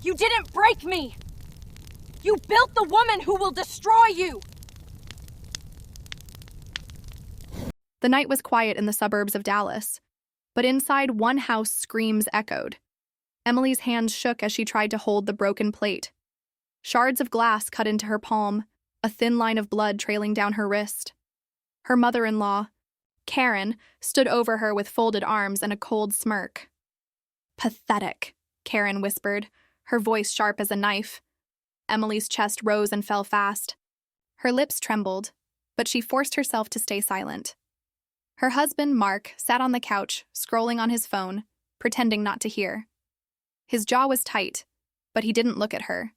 You didn't break me! You built the woman who will destroy you! The night was quiet in the suburbs of Dallas, but inside one house screams echoed. Emily's hands shook as she tried to hold the broken plate. Shards of glass cut into her palm, a thin line of blood trailing down her wrist. Her mother-in-law, Karen, stood over her with folded arms and a cold smirk. "Pathetic," Karen whispered, her voice sharp as a knife. Emily's chest rose and fell fast. Her lips trembled, but she forced herself to stay silent. Her husband, Mark, sat on the couch, scrolling on his phone, pretending not to hear. His jaw was tight, but he didn't look at her.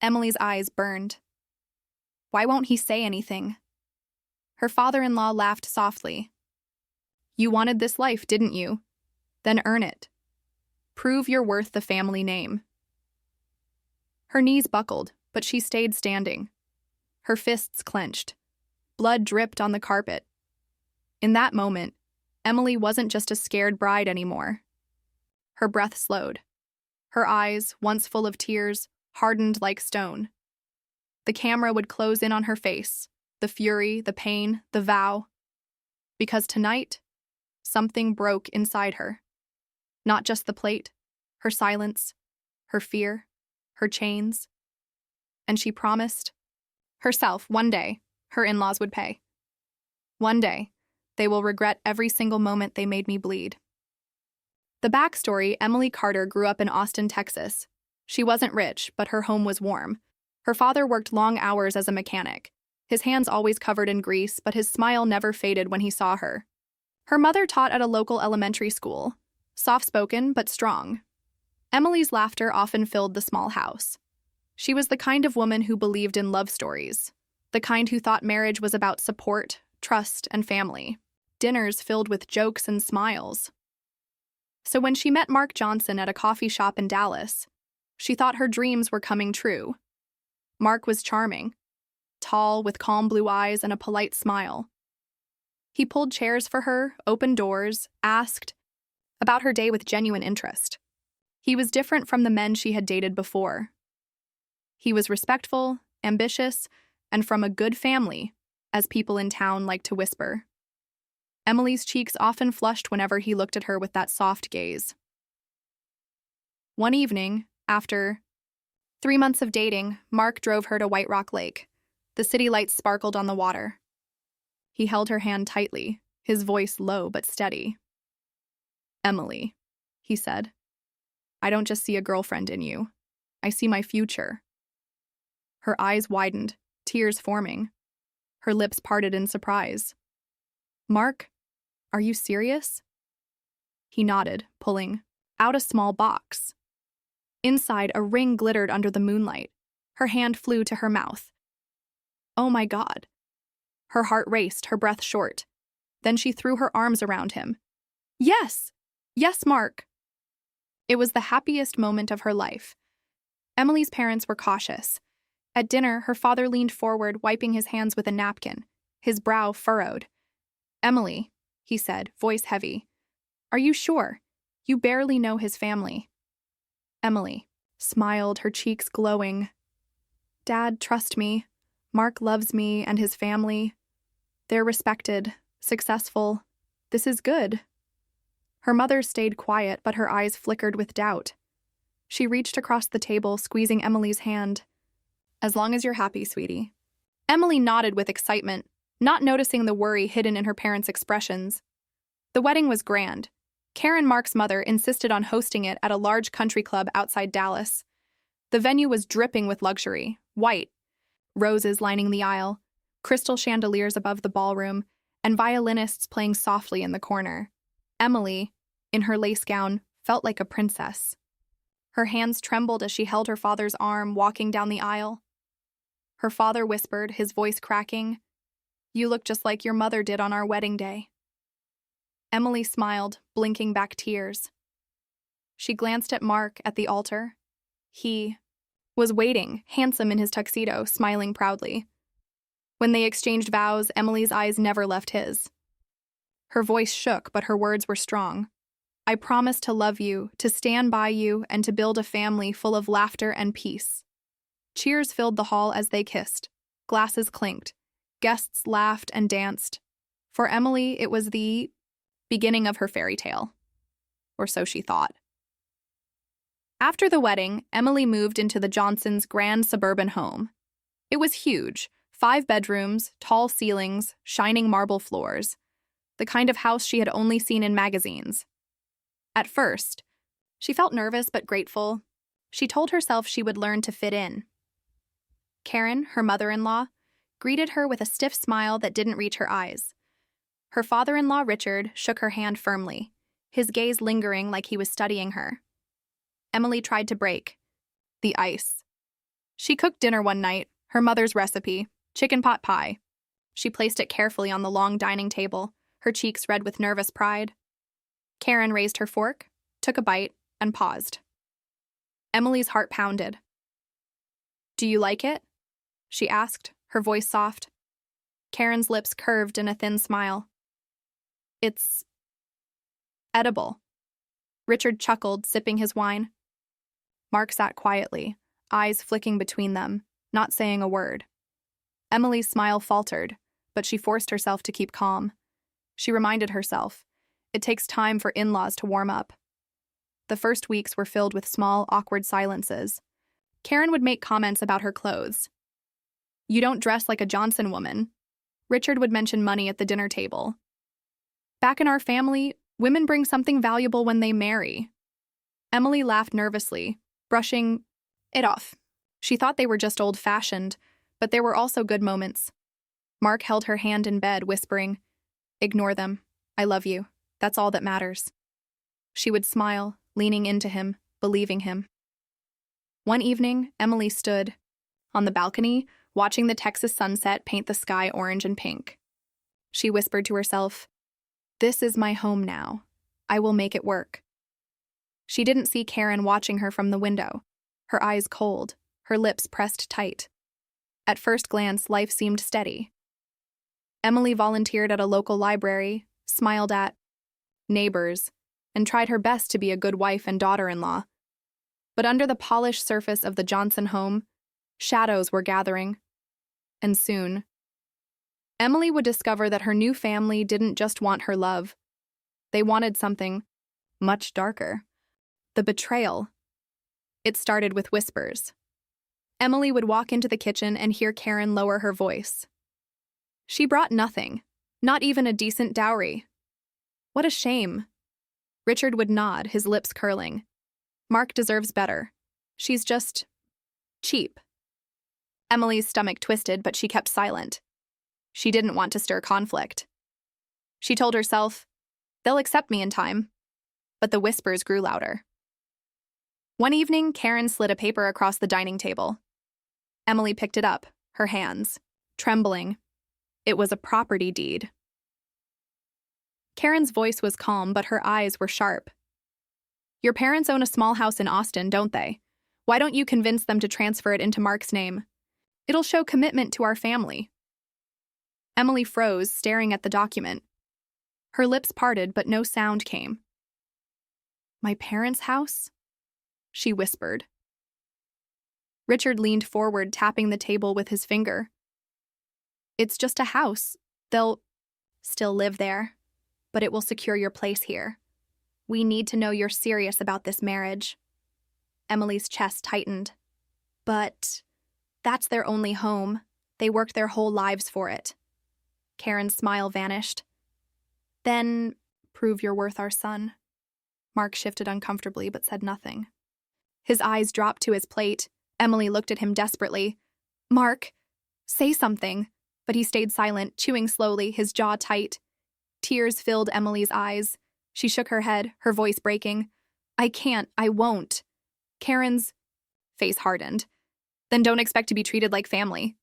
Emily's eyes burned. Why won't he say anything? Her father-in-law laughed softly. "You wanted this life, didn't you? Then earn it. Prove you're worth the family name." Her knees buckled, but she stayed standing. Her fists clenched. Blood dripped on the carpet. In that moment, Emily wasn't just a scared bride anymore. Her breath slowed. Her eyes, once full of tears, hardened like stone. The camera would close in on her face, the fury, the pain, the vow. Because tonight, something broke inside her. Not just the plate, her silence, her fear, her chains. And she promised herself one day her in-laws would pay. One day, they will regret every single moment they made me bleed. The backstory: Emily Carter grew up in Austin, Texas. She wasn't rich, but her home was warm. Her father worked long hours as a mechanic, his hands always covered in grease, but his smile never faded when he saw her. Her mother taught at a local elementary school, soft-spoken but strong. Emily's laughter often filled the small house. She was the kind of woman who believed in love stories, the kind who thought marriage was about support, trust, and family. Dinners filled with jokes and smiles. So when she met Mark Johnson at a coffee shop in Dallas, she thought her dreams were coming true. Mark was charming, tall, with calm blue eyes and a polite smile. He pulled chairs for her, opened doors, asked about her day with genuine interest. He was different from the men she had dated before. He was respectful, ambitious, and from a good family, as people in town liked to whisper. Emily's cheeks often flushed whenever he looked at her with that soft gaze. One evening, after 3 months of dating, Mark drove her to White Rock Lake. The city lights sparkled on the water. He held her hand tightly, his voice low but steady. "Emily," he said, "I don't just see a girlfriend in you. I see my future." Her eyes widened, tears forming. Her lips parted in surprise. "Mark, are you serious?" He nodded, pulling out a small box. Inside, a ring glittered under the moonlight. Her hand flew to her mouth. "Oh my God." Her heart raced, her breath short. Then she threw her arms around him. "Yes! Yes, Mark!" It was the happiest moment of her life. Emily's parents were cautious. At dinner, her father leaned forward, wiping his hands with a napkin, his brow furrowed. "Emily," he said, voice heavy, "are you sure? You barely know his family." Emily smiled, her cheeks glowing. "Dad, trust me. Mark loves me and his family. They're respected, successful. This is good." Her mother stayed quiet, but her eyes flickered with doubt. She reached across the table, squeezing Emily's hand. "As long as you're happy, sweetie." Emily nodded with excitement, not noticing the worry hidden in her parents' expressions. The wedding was grand. Karen, Mark's mother, insisted on hosting it at a large country club outside Dallas. The venue was dripping with luxury, white, roses lining the aisle, crystal chandeliers above the ballroom, and violinists playing softly in the corner. Emily, in her lace gown, felt like a princess. Her hands trembled as she held her father's arm, walking down the aisle. Her father whispered, his voice cracking, "You look just like your mother did on our wedding day." Emily smiled, blinking back tears. She glanced at Mark at the altar. He was waiting, handsome in his tuxedo, smiling proudly. When they exchanged vows, Emily's eyes never left his. Her voice shook, but her words were strong. I promise to love you, to stand by you, and to build a family full of laughter and peace. Cheers filled the hall as they kissed. Glasses clinked. Guests laughed and danced. For Emily, it was the beginning of her fairy tale. Or so she thought. After the wedding, Emily moved into the Johnsons' grand suburban home. It was huge, 5 bedrooms, tall ceilings, shining marble floors, the kind of house she had only seen in magazines. At first, she felt nervous but grateful. She told herself she would learn to fit in. Karen, her mother-in-law, greeted her with a stiff smile that didn't reach her eyes. Her father-in-law, Richard, shook her hand firmly, his gaze lingering like he was studying her. Emily tried to break the ice. She cooked dinner one night, her mother's recipe, chicken pot pie. She placed it carefully on the long dining table, her cheeks red with nervous pride. Karen raised her fork, took a bite, and paused. Emily's heart pounded. "Do you like it?" she asked, her voice soft. Karen's lips curved in a thin smile. "It's edible." Richard chuckled, sipping his wine. Mark sat quietly, eyes flicking between them, not saying a word. Emily's smile faltered, but she forced herself to keep calm. She reminded herself, it takes time for in-laws to warm up. The first weeks were filled with small, awkward silences. Karen would make comments about her clothes. "You don't dress like a Johnson woman." Richard would mention money at the dinner table. "Back in our family, women bring something valuable when they marry." Emily laughed nervously, brushing it off. She thought they were just old-fashioned, but there were also good moments. Mark held her hand in bed, whispering, "Ignore them. I love you. That's all that matters." She would smile, leaning into him, believing him. One evening, Emily stood on the balcony, watching the Texas sunset paint the sky orange and pink. She whispered to herself, "This is my home now. I will make it work." She didn't see Karen watching her from the window, her eyes cold, her lips pressed tight. At first glance, life seemed steady. Emily volunteered at a local library, smiled at neighbors, and tried her best to be a good wife and daughter-in-law. But under the polished surface of the Johnson home, shadows were gathering. And soon, Emily would discover that her new family didn't just want her love. They wanted something much darker. The betrayal. It started with whispers. Emily would walk into the kitchen and hear Karen lower her voice. She brought nothing, not even a decent dowry. What a shame. Richard would nod, his lips curling. Mark deserves better. She's just cheap. Emily's stomach twisted, but she kept silent. She didn't want to stir conflict. She told herself, they'll accept me in time. But the whispers grew louder. One evening, Karen slid a paper across the dining table. Emily picked it up, her hands trembling. It was a property deed. Karen's voice was calm, but her eyes were sharp. "Your parents own a small house in Austin, don't they? Why don't you convince them to transfer it into Mark's name? It'll show commitment to our family." Emily froze, staring at the document. Her lips parted, but no sound came. "My parents' house?" she whispered. Richard leaned forward, tapping the table with his finger. "It's just a house. They'll still live there, but it will secure your place here. We need to know you're serious about this marriage." Emily's chest tightened. "But that's their only home. They worked their whole lives for it." Karen's smile vanished. "Then prove you're worth our son." Mark shifted uncomfortably but said nothing. His eyes dropped to his plate. Emily looked at him desperately. "Mark, say something." But he stayed silent, chewing slowly, his jaw tight. Tears filled Emily's eyes. She shook her head, her voice breaking. "I can't, I won't." Karen's face hardened. "Then don't expect to be treated like family."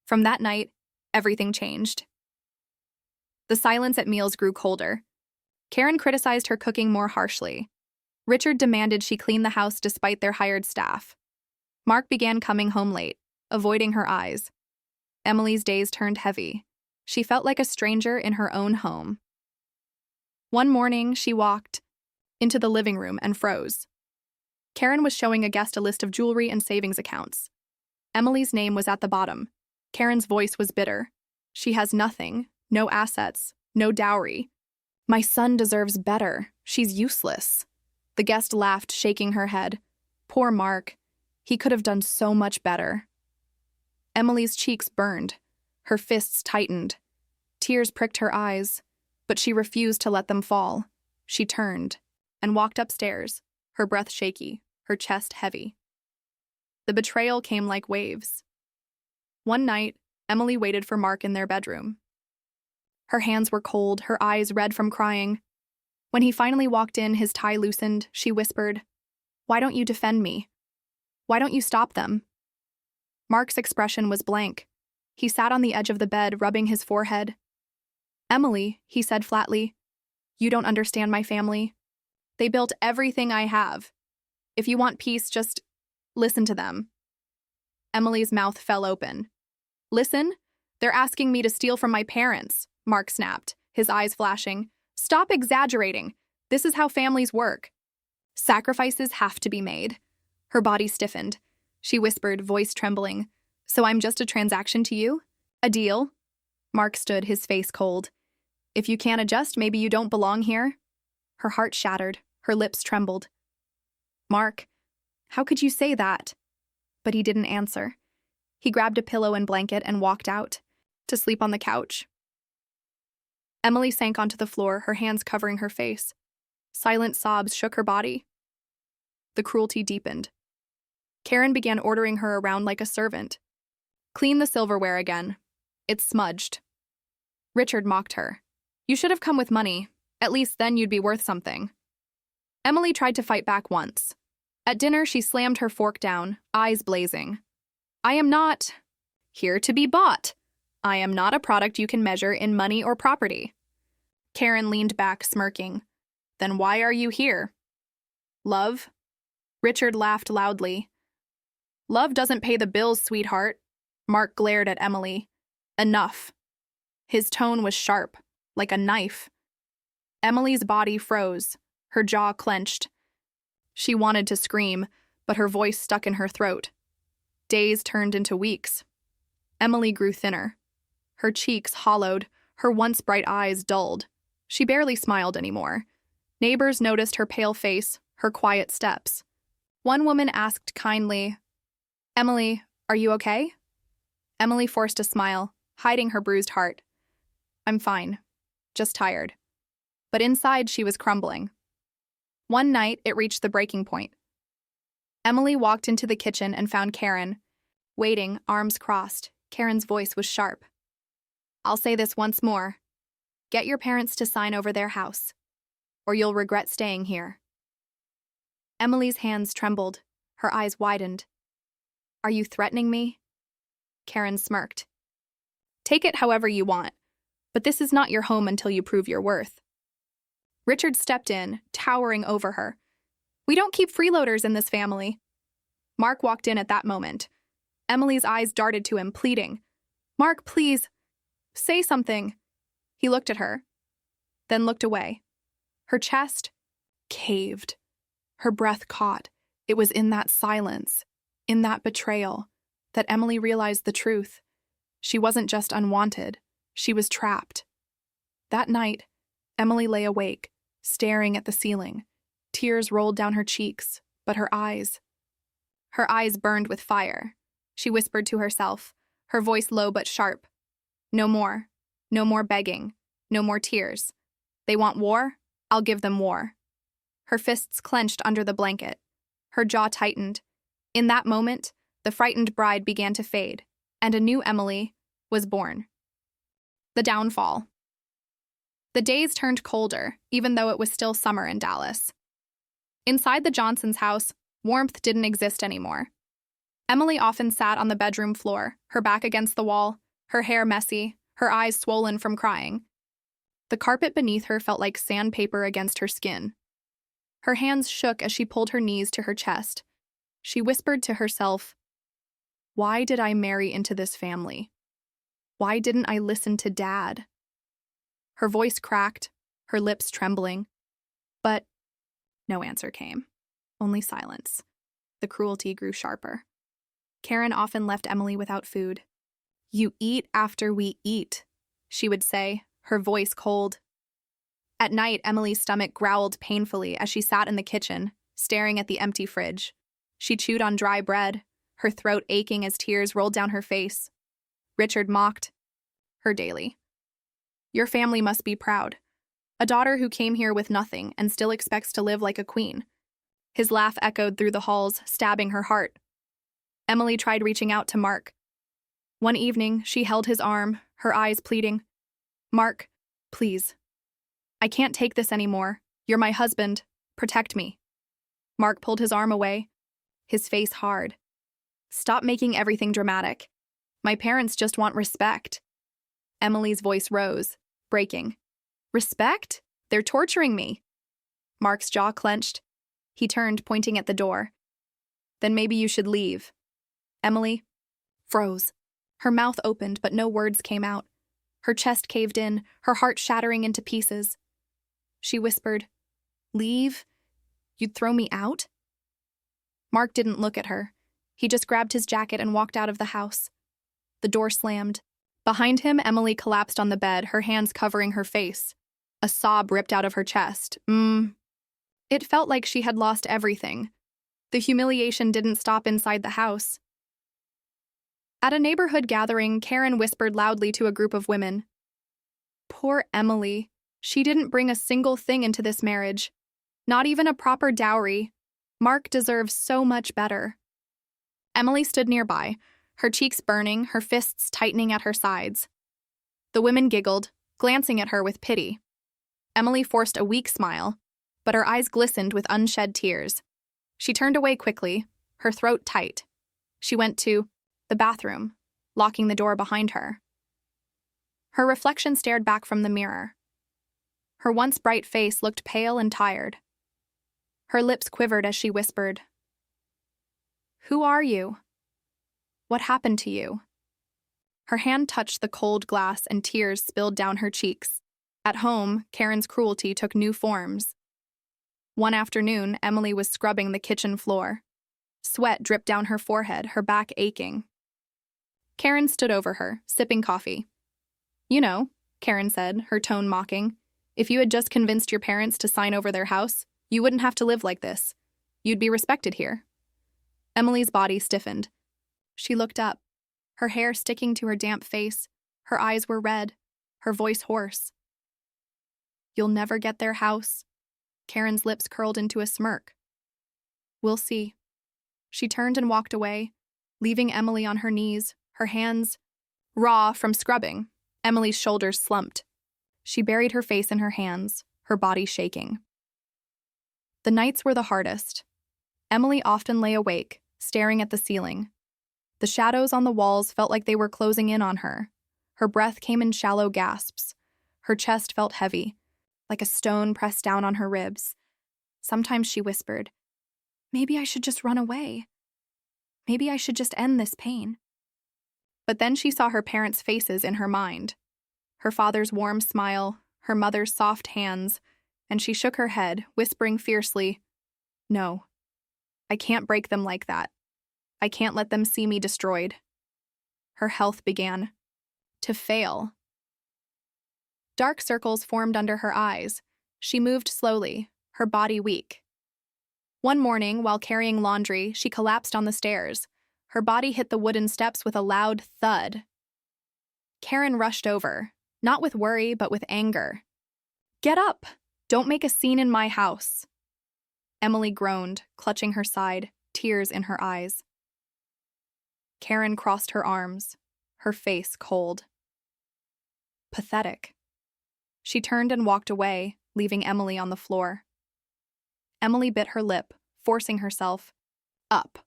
From that night, everything changed. The silence at meals grew colder. Karen criticized her cooking more harshly. Richard demanded she clean the house despite their hired staff. Mark began coming home late, avoiding her eyes. Emily's days turned heavy. She felt like a stranger in her own home. One morning, she walked into the living room and froze. Karen was showing a guest a list of jewelry and savings accounts. Emily's name was at the bottom. Karen's voice was bitter. She has nothing, no assets, no dowry. My son deserves better. She's useless. The guest laughed, shaking her head. Poor Mark. He could have done so much better. Emily's cheeks burned. Her fists tightened. Tears pricked her eyes, but she refused to let them fall. She turned and walked upstairs, her breath shaky, her chest heavy. The betrayal came like waves. One night, Emily waited for Mark in their bedroom. Her hands were cold, her eyes red from crying. When he finally walked in, his tie loosened, she whispered, "Why don't you defend me? Why don't you stop them?" Mark's expression was blank. He sat on the edge of the bed, rubbing his forehead. "Emily," he said flatly, "you don't understand my family. They built everything I have. If you want peace, just listen to them." Emily's mouth fell open. "Listen? They're asking me to steal from my parents," Mark snapped, his eyes flashing. "Stop exaggerating. This is how families work. Sacrifices have to be made." Her body stiffened. She whispered, voice trembling, "So I'm just a transaction to you? A deal?" Mark stood, his face cold. "If you can't adjust, maybe you don't belong here." Her heart shattered. Her lips trembled. "Mark, how could you say that?" But he didn't answer. He grabbed a pillow and blanket and walked out, to sleep on the couch. Emily sank onto the floor, her hands covering her face. Silent sobs shook her body. The cruelty deepened. Karen began ordering her around like a servant. "Clean the silverware again. It's smudged." Richard mocked her. "You should have come with money. At least then you'd be worth something." Emily tried to fight back once. At dinner, she slammed her fork down, eyes blazing. "I am not here to be bought. I am not a product you can measure in money or property." Karen leaned back, smirking. "Then why are you here?" "Love?" Richard laughed loudly. "Love doesn't pay the bills, sweetheart." Mark glared at Emily. "Enough." His tone was sharp, like a knife. Emily's body froze, her jaw clenched. She wanted to scream, but her voice stuck in her throat. Days turned into weeks. Emily grew thinner. Her cheeks hollowed, her once bright eyes dulled. She barely smiled anymore. Neighbors noticed her pale face, her quiet steps. One woman asked kindly, "Emily, are you okay?" Emily forced a smile, hiding her bruised heart. "I'm fine, just tired." But inside she was crumbling. One night, it reached the breaking point. Emily walked into the kitchen and found Karen, waiting, arms crossed. Karen's voice was sharp. "I'll say this once more. Get your parents to sign over their house, or you'll regret staying here." Emily's hands trembled, her eyes widened. "Are you threatening me?" Karen smirked. "Take it however you want, but this is not your home until you prove your worth." Richard stepped in, towering over her. "We don't keep freeloaders in this family." Mark walked in at that moment. Emily's eyes darted to him, pleading, "Mark, please, say something." He looked at her, then looked away. Her chest caved. Her breath caught. It was in that silence, in that betrayal, that Emily realized the truth. She wasn't just unwanted, she was trapped. That night, Emily lay awake, staring at the ceiling. Tears rolled down her cheeks, but her eyes burned with fire. She whispered to herself, her voice low but sharp. "No more. No more begging. No more tears. They want war? I'll give them war." Her fists clenched under the blanket. Her jaw tightened. In that moment, the frightened bride began to fade, and a new Emily was born. The downfall. The days turned colder, even though it was still summer in Dallas. Inside the Johnsons' house, warmth didn't exist anymore. Emily often sat on the bedroom floor, her back against the wall, her hair messy, her eyes swollen from crying. The carpet beneath her felt like sandpaper against her skin. Her hands shook as she pulled her knees to her chest. She whispered to herself, "Why did I marry into this family? Why didn't I listen to Dad?" Her voice cracked, her lips trembling. But No answer came. Only silence. The cruelty grew sharper. Karen often left Emily without food. "You eat after we eat," she would say, her voice cold. At night, Emily's stomach growled painfully as she sat in the kitchen, staring at the empty fridge. She chewed on dry bread, her throat aching as tears rolled down her face. Richard mocked her daily. "Your family must be proud. A daughter who came here with nothing and still expects to live like a queen." His laugh echoed through the halls, stabbing her heart. Emily tried reaching out to Mark. One evening, she held his arm, her eyes pleading. "Mark, please. I can't take this anymore. You're my husband. Protect me." Mark pulled his arm away, his face hard. "Stop making everything dramatic. My parents just want respect." Emily's voice rose, breaking. "Respect? They're torturing me." Mark's jaw clenched. He turned, pointing at the door. "Then maybe you should leave." Emily froze. Her mouth opened, but no words came out. Her chest caved in, her heart shattering into pieces. She whispered, "Leave? You'd throw me out?" Mark didn't look at her. He just grabbed his jacket and walked out of the house. The door slammed. Behind him, Emily collapsed on the bed, her hands covering her face. A sob ripped out of her chest. It felt like she had lost everything. The humiliation didn't stop inside the house. At a neighborhood gathering, Karen whispered loudly to a group of women. "Poor Emily. She didn't bring a single thing into this marriage. Not even a proper dowry. Mark deserves so much better." Emily stood nearby, her cheeks burning, her fists tightening at her sides. The women giggled, glancing at her with pity. Emily forced a weak smile, but her eyes glistened with unshed tears. She turned away quickly, her throat tight. She went to the bathroom, locking the door behind her. Her reflection stared back from the mirror. Her once bright face looked pale and tired. Her lips quivered as she whispered, "Who are you? What happened to you?" Her hand touched the cold glass and tears spilled down her cheeks. At home, Karen's cruelty took new forms. One afternoon, Emily was scrubbing the kitchen floor. Sweat dripped down her forehead, her back aching. Karen stood over her, sipping coffee. "You know," Karen said, her tone mocking, "if you had just convinced your parents to sign over their house, you wouldn't have to live like this. You'd be respected here." Emily's body stiffened. She looked up, her hair sticking to her damp face. Her eyes were red, her voice hoarse. "You'll never get their house." Karen's lips curled into a smirk. "We'll see." She turned and walked away, leaving Emily on her knees, her hands raw from scrubbing. Emily's shoulders slumped. She buried her face in her hands, her body shaking. The nights were the hardest. Emily often lay awake, staring at the ceiling. The shadows on the walls felt like they were closing in on her. Her breath came in shallow gasps. Her chest felt heavy, like a stone pressed down on her ribs. Sometimes she whispered, "Maybe I should just run away. Maybe I should just end this pain." But then she saw her parents' faces in her mind. Her father's warm smile, her mother's soft hands, and she shook her head, whispering fiercely, "No, I can't break them like that. I can't let them see me destroyed." Her health began to fail. Dark circles formed under her eyes. She moved slowly, her body weak. One morning, while carrying laundry, she collapsed on the stairs. Her body hit the wooden steps with a loud thud. Karen rushed over, not with worry, but with anger. "Get up! Don't make a scene in my house." Emily groaned, clutching her side, tears in her eyes. Karen crossed her arms, her face cold. Pathetic. She turned and walked away, leaving Emily on the floor. Emily bit her lip, forcing herself up.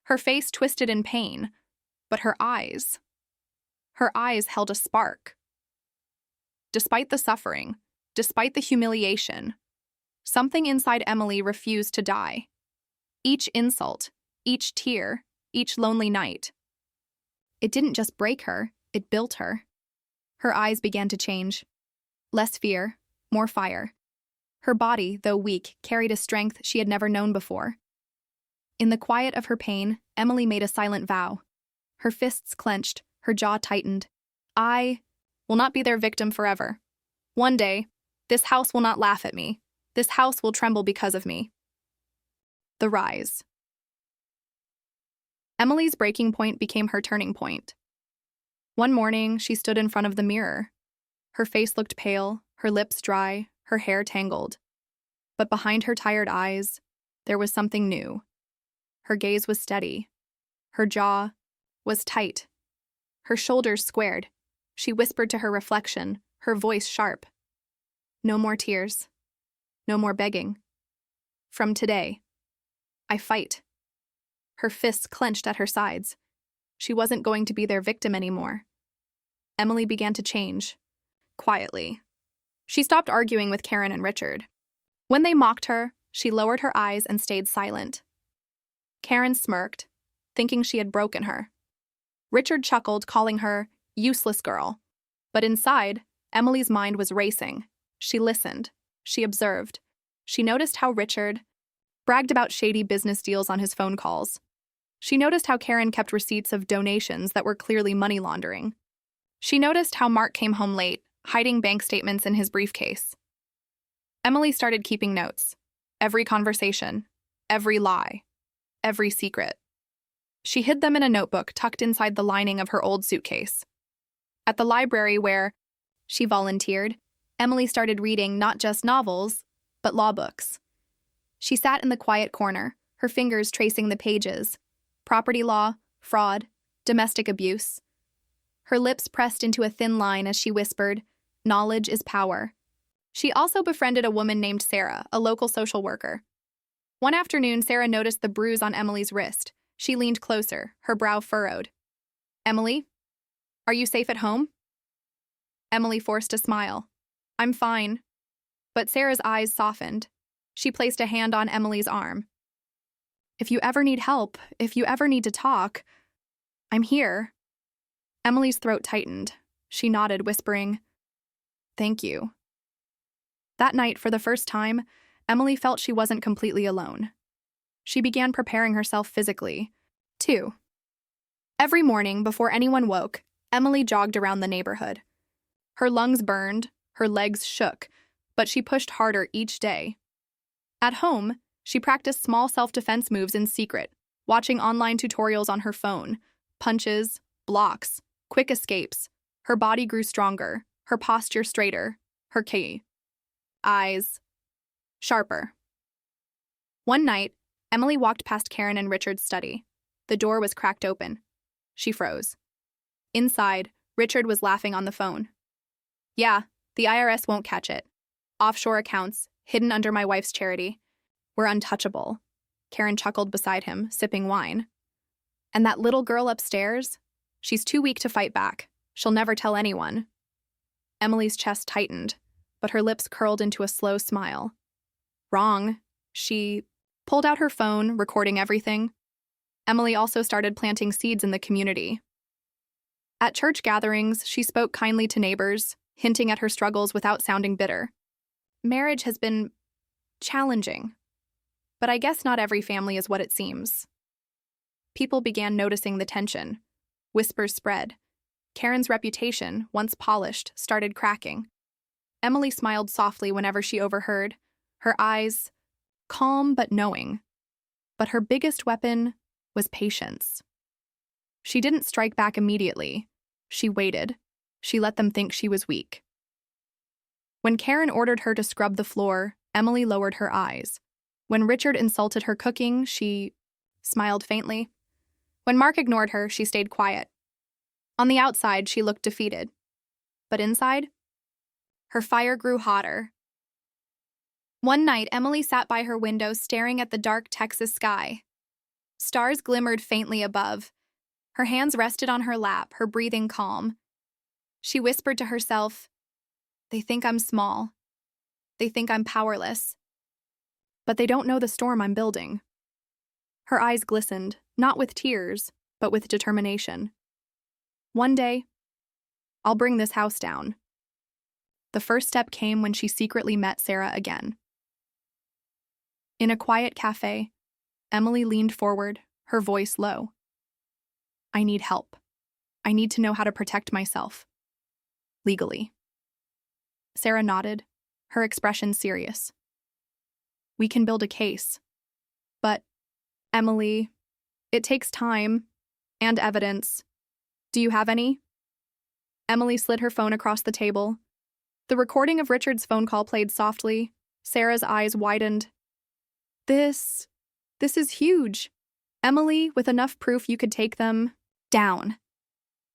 Her face twisted in pain, but her eyes held a spark. Despite the suffering, despite the humiliation, something inside Emily refused to die. Each insult, each tear, each lonely night. It didn't just break her, it built her. Her eyes began to change. Less fear, more fire. Her body, though weak, carried a strength she had never known before. In the quiet of her pain, Emily made a silent vow. Her fists clenched, her jaw tightened. I will not be their victim forever. One day, this house will not laugh at me. This house will tremble because of me. The rise. Emily's breaking point became her turning point. One morning, she stood in front of the mirror. Her face looked pale, her lips dry, her hair tangled. But behind her tired eyes, there was something new. Her gaze was steady. Her jaw was tight. Her shoulders squared. She whispered to her reflection, her voice sharp. No more tears. No more begging. From today, I fight. Her fists clenched at her sides. She wasn't going to be their victim anymore. Emily began to change. Quietly. She stopped arguing with Karen and Richard. When they mocked her, she lowered her eyes and stayed silent. Karen smirked, thinking she had broken her. Richard chuckled, calling her useless girl. But inside, Emily's mind was racing. She listened. She observed. She noticed how Richard bragged about shady business deals on his phone calls. She noticed how Karen kept receipts of donations that were clearly money laundering. She noticed how Mark came home late, hiding bank statements in his briefcase. Emily started keeping notes. Every conversation, every lie, every secret. She hid them in a notebook tucked inside the lining of her old suitcase. At the library where she volunteered, Emily started reading not just novels, but law books. She sat in the quiet corner, her fingers tracing the pages. Property law, fraud, domestic abuse. Her lips pressed into a thin line as she whispered, "Knowledge is power." She also befriended a woman named Sarah, a local social worker. One afternoon, Sarah noticed the bruise on Emily's wrist. She leaned closer, her brow furrowed. "Emily, are you safe at home?" Emily forced a smile. "I'm fine." But Sarah's eyes softened. She placed a hand on Emily's arm. "If you ever need help, if you ever need to talk, I'm here." Emily's throat tightened. She nodded, whispering, "Thank you." That night, for the first time, Emily felt she wasn't completely alone. She began preparing herself physically, too. Every morning, before anyone woke, Emily jogged around the neighborhood. Her lungs burned, her legs shook, but she pushed harder each day. At home, she practiced small self-defense moves in secret, watching online tutorials on her phone, punches, blocks, quick escapes. Her body grew stronger, her posture straighter, her eyes sharper. One night, Emily walked past Karen and Richard's study. The door was cracked open. She froze. Inside, Richard was laughing on the phone. "Yeah, the IRS won't catch it. Offshore accounts, hidden under my wife's charity. We're untouchable." Karen chuckled beside him, sipping wine. "And that little girl upstairs? She's too weak to fight back. She'll never tell anyone." Emily's chest tightened, but her lips curled into a slow smile. Wrong. She pulled out her phone, recording everything. Emily also started planting seeds in the community. At church gatherings, she spoke kindly to neighbors, hinting at her struggles without sounding bitter. "Marriage has been challenging, but I guess not every family is what it seems." People began noticing the tension. Whispers spread. Karen's reputation, once polished, started cracking. Emily smiled softly whenever she overheard, her eyes calm but knowing. But her biggest weapon was patience. She didn't strike back immediately. She waited. She let them think she was weak. When Karen ordered her to scrub the floor, Emily lowered her eyes. When Richard insulted her cooking, she smiled faintly. When Mark ignored her, she stayed quiet. On the outside, she looked defeated. But inside, her fire grew hotter. One night, Emily sat by her window staring at the dark Texas sky. Stars glimmered faintly above. Her hands rested on her lap, her breathing calm. She whispered to herself, "They think I'm small. They think I'm powerless. But they don't know the storm I'm building." Her eyes glistened, not with tears, but with determination. "One day, I'll bring this house down." The first step came when she secretly met Sarah again. In a quiet cafe, Emily leaned forward, her voice low. I need help. I need to know how to protect myself. Legally. Sarah nodded, her expression serious. We can build a case. But, Emily, it takes time and evidence. Do you have any? Emily slid her phone across the table. The recording of Richard's phone call played softly. Sarah's eyes widened. This is huge. Emily, with enough proof you could take them down.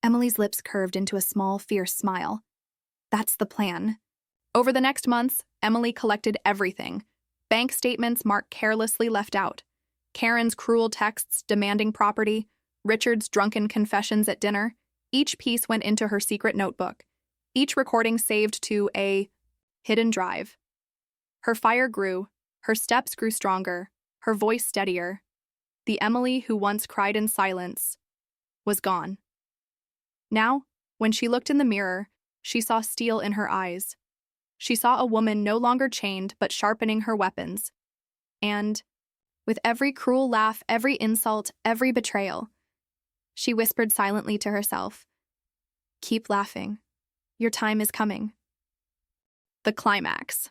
Emily's lips curved into a small, fierce smile. That's the plan. Over the next months, Emily collected everything. Bank statements Mark carelessly left out. Karen's cruel texts demanding property. Richard's drunken confessions at dinner. Each piece went into her secret notebook. Each recording saved to a hidden drive. Her fire grew. Her steps grew stronger. Her voice steadier. The Emily who once cried in silence was gone. Now, when she looked in the mirror, she saw steel in her eyes. She saw a woman no longer chained but sharpening her weapons. And, with every cruel laugh, every insult, every betrayal, she whispered silently to herself, "Keep laughing. Your time is coming." The climax.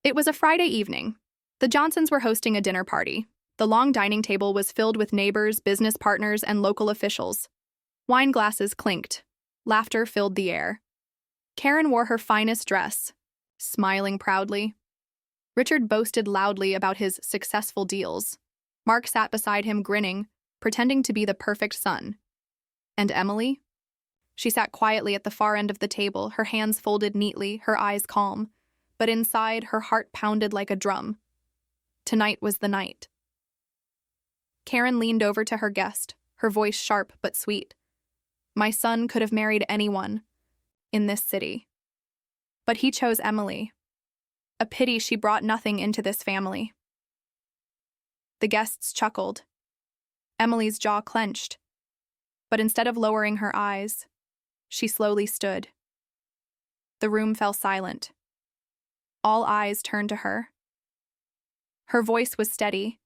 It was a Friday evening. The Johnsons were hosting a dinner party. The long dining table was filled with neighbors, business partners, and local officials. Wine glasses clinked. Laughter filled the air. Karen wore her finest dress, smiling proudly. Richard boasted loudly about his successful deals. Mark sat beside him grinning, pretending to be the perfect son. And Emily? She sat quietly at the far end of the table, her hands folded neatly, her eyes calm. But inside, her heart pounded like a drum. Tonight was the night. Karen leaned over to her guest, her voice sharp but sweet. My son could have married anyone in this city. But he chose Emily. A pity she brought nothing into this family. The guests chuckled. Emily's jaw clenched. But instead of lowering her eyes, she slowly stood. The room fell silent. All eyes turned to her. Her voice was steady,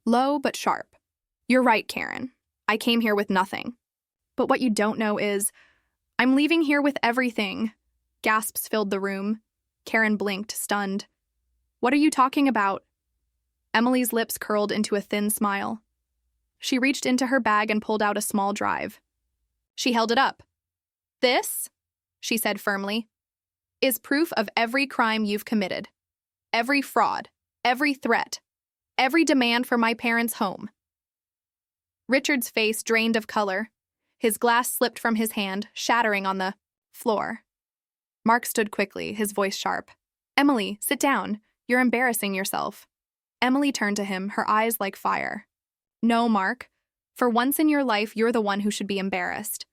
low but sharp. You're right, Karen. I came here with nothing. But what you don't know is, I'm leaving here with everything. Gasps filled the room. Karen blinked, stunned. What are you talking about? Emily's lips curled into a thin smile. She reached into her bag and pulled out a small drive. She held it up. This, she said firmly, is proof of every crime you've committed. Every fraud, every threat, every demand for my parents' home. Richard's face drained of color. His glass slipped from his hand, shattering on the floor. Mark stood quickly, his voice sharp. Emily, sit down. You're embarrassing yourself. Emily turned to him, her eyes like fire. No, Mark. For once in your life, you're the one who should be embarrassed.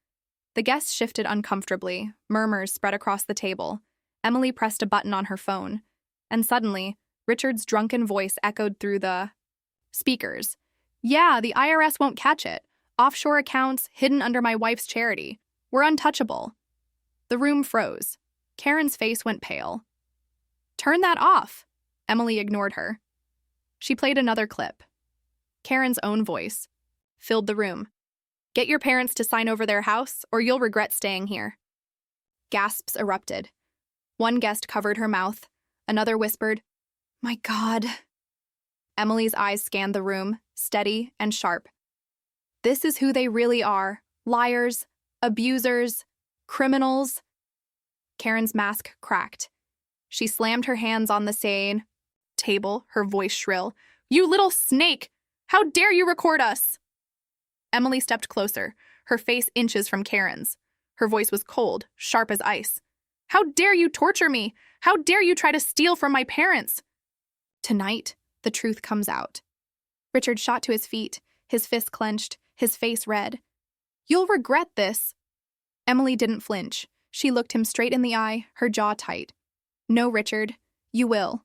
The guests shifted uncomfortably. Murmurs spread across the table. Emily pressed a button on her phone. And suddenly, Richard's drunken voice echoed through the speakers. Yeah, the IRS won't catch it. Offshore accounts hidden under my wife's charity. We're untouchable. The room froze. Karen's face went pale. Turn that off. Emily ignored her. She played another clip. Karen's own voice filled the room. Get your parents to sign over their house, or you'll regret staying here. Gasps erupted. One guest covered her mouth. Another whispered, My God. Emily's eyes scanned the room, steady and sharp. This is who they really are. Liars, abusers, criminals. Karen's mask cracked. She slammed her hands on the table, her voice shrill. You little snake! How dare you record us? Emily stepped closer, her face inches from Karen's. Her voice was cold, sharp as ice. How dare you torture me? How dare you try to steal from my parents? Tonight, the truth comes out. Richard shot to his feet, his fist clenched, his face red. You'll regret this. Emily didn't flinch. She looked him straight in the eye, her jaw tight. No, Richard, you will.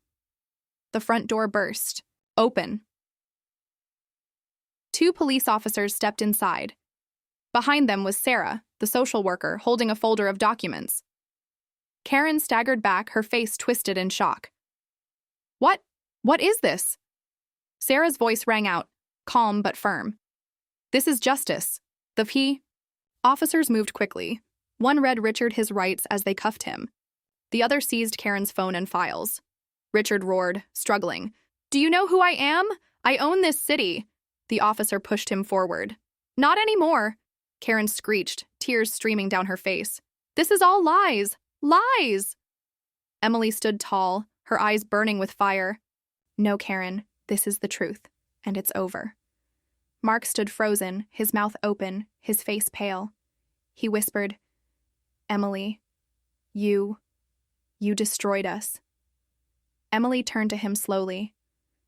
The front door burst. Open. 2 police officers stepped inside. Behind them was Sarah, the social worker, holding a folder of documents. Karen staggered back, her face twisted in shock. What? What is this? Sarah's voice rang out, calm but firm. This is justice. The P. Officers moved quickly. One read Richard his rights as they cuffed him. The other seized Karen's phone and files. Richard roared, struggling. Do you know who I am? I own this city. The officer pushed him forward. Not anymore. Karen screeched, tears streaming down her face. This is all lies. Lies! Emily stood tall, her eyes burning with fire. No, Karen, this is the truth, and it's over. Mark stood frozen, his mouth open, his face pale. He whispered, Emily, you destroyed us. Emily turned to him slowly.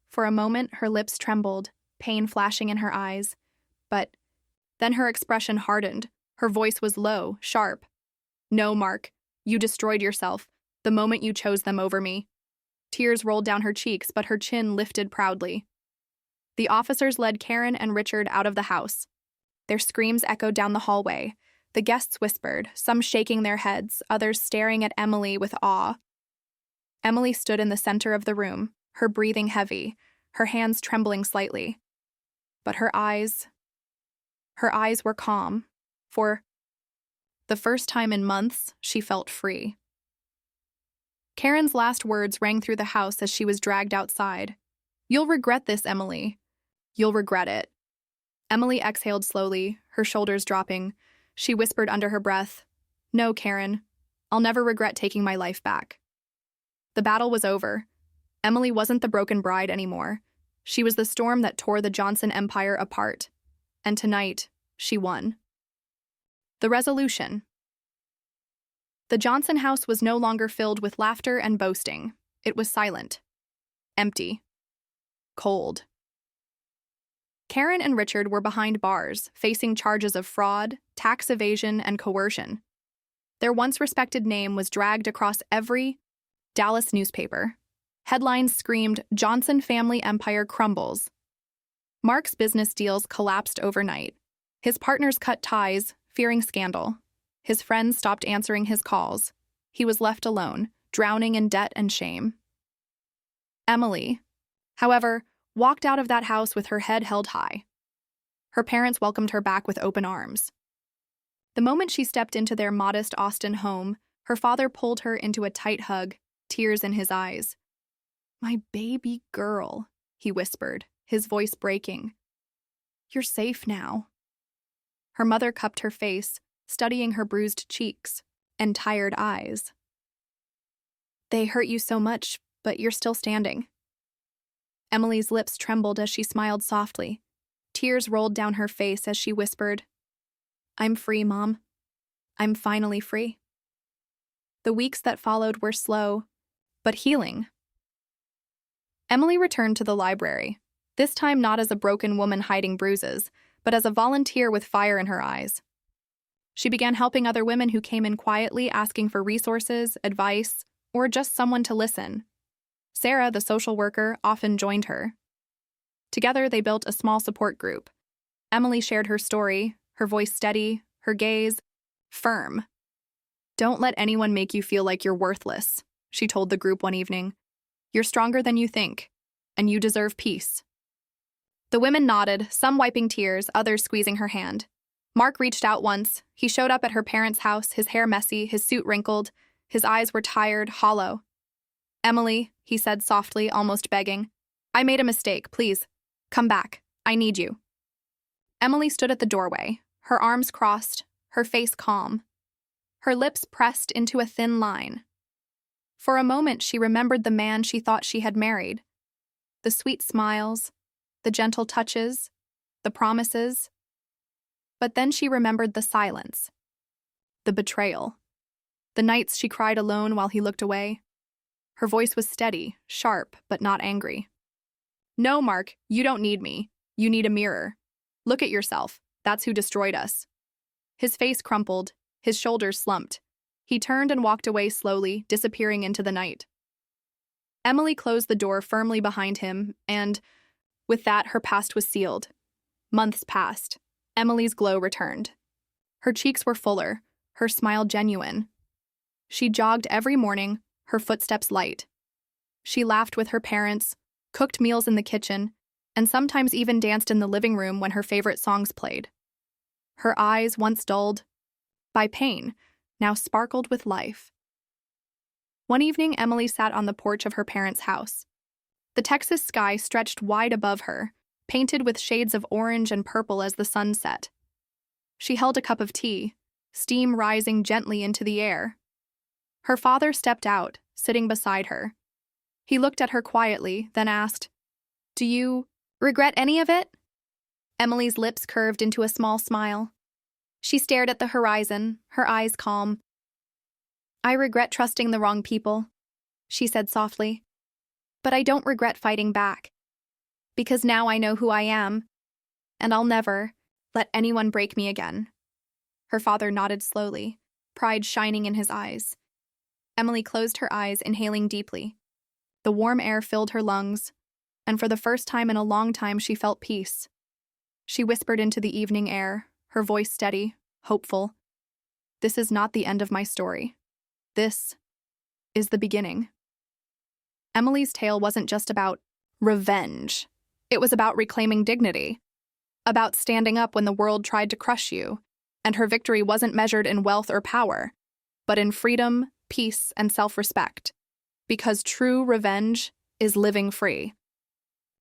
For a moment, her lips trembled, pain flashing in her eyes. But then her expression hardened. Her voice was low, sharp. No, Mark, you destroyed yourself the moment you chose them over me. Tears rolled down her cheeks, but her chin lifted proudly. The officers led Karen and Richard out of the house. Their screams echoed down the hallway. The guests whispered, some shaking their heads, others staring at Emily with awe. Emily stood in the center of the room, her breathing heavy, her hands trembling slightly. But her eyes were calm. For the first time in months, she felt free. Karen's last words rang through the house as she was dragged outside. You'll regret this, Emily. You'll regret it. Emily exhaled slowly, her shoulders dropping. She whispered under her breath, No, Karen. I'll never regret taking my life back. The battle was over. Emily wasn't the broken bride anymore. She was the storm that tore the Johnson Empire apart. And tonight, she won. The resolution. The Johnson house was no longer filled with laughter and boasting. It was silent. Empty. Cold. Karen and Richard were behind bars, facing charges of fraud, tax evasion, and coercion. Their once respected name was dragged across every Dallas newspaper. Headlines screamed, Johnson family empire crumbles. Mark's business deals collapsed overnight. His partners cut ties, fearing scandal. His friends stopped answering his calls. He was left alone, drowning in debt and shame. Emily, however, walked out of that house with her head held high. Her parents welcomed her back with open arms. The moment she stepped into their modest Austin home, her father pulled her into a tight hug, tears in his eyes. My baby girl, he whispered, his voice breaking. You're safe now. Her mother cupped her face, studying her bruised cheeks and tired eyes. They hurt you so much, but you're still standing. Emily's lips trembled as she smiled softly. Tears rolled down her face as she whispered, I'm free, Mom. I'm finally free. The weeks that followed were slow, but healing. Emily returned to the library, this time not as a broken woman hiding bruises, but as a volunteer with fire in her eyes. She began helping other women who came in quietly, asking for resources, advice, or just someone to listen. Sarah, the social worker, often joined her. Together, they built a small support group. Emily shared her story, her voice steady, her gaze firm. Don't let anyone make you feel like you're worthless, she told the group one evening. You're stronger than you think, and you deserve peace. The women nodded, some wiping tears, others squeezing her hand. Mark reached out once. He showed up at her parents' house, his hair messy, his suit wrinkled. His eyes were tired, hollow. Emily, he said softly, almost begging. I made a mistake, please. Come back. I need you. Emily stood at the doorway, her arms crossed, her face calm. Her lips pressed into a thin line. For a moment, she remembered the man she thought she had married. The sweet smiles, the gentle touches, the promises. But then she remembered the silence, the betrayal, the nights she cried alone while he looked away. Her voice was steady, sharp, but not angry. No, Mark, you don't need me. You need a mirror. Look at yourself. That's who destroyed us. His face crumpled, his shoulders slumped. He turned and walked away slowly, disappearing into the night. Emily closed the door firmly behind him, and, with that, her past was sealed. Months passed. Emily's glow returned. Her cheeks were fuller, her smile genuine. She jogged every morning, her footsteps light. She laughed with her parents, cooked meals in the kitchen, and sometimes even danced in the living room when her favorite songs played. Her eyes, once dulled by pain, now sparkled with life. One evening, Emily sat on the porch of her parents' house. The Texas sky stretched wide above her, painted with shades of orange and purple as the sun set. She held a cup of tea, steam rising gently into the air. Her father stepped out, sitting beside her. He looked at her quietly, then asked, "Do you regret any of it?" Emily's lips curved into a small smile. She stared at the horizon, her eyes calm. "I regret trusting the wrong people," she said softly. "But I don't regret fighting back. Because now I know who I am, and I'll never let anyone break me again." Her father nodded slowly, pride shining in his eyes. Emily closed her eyes, inhaling deeply. The warm air filled her lungs, and for the first time in a long time she felt peace. She whispered into the evening air, her voice steady, hopeful. "This is not the end of my story. This is the beginning." Emily's tale wasn't just about revenge. It was about reclaiming dignity, about standing up when the world tried to crush you, and her victory wasn't measured in wealth or power, but in freedom, peace, and self-respect. Because true revenge is living free.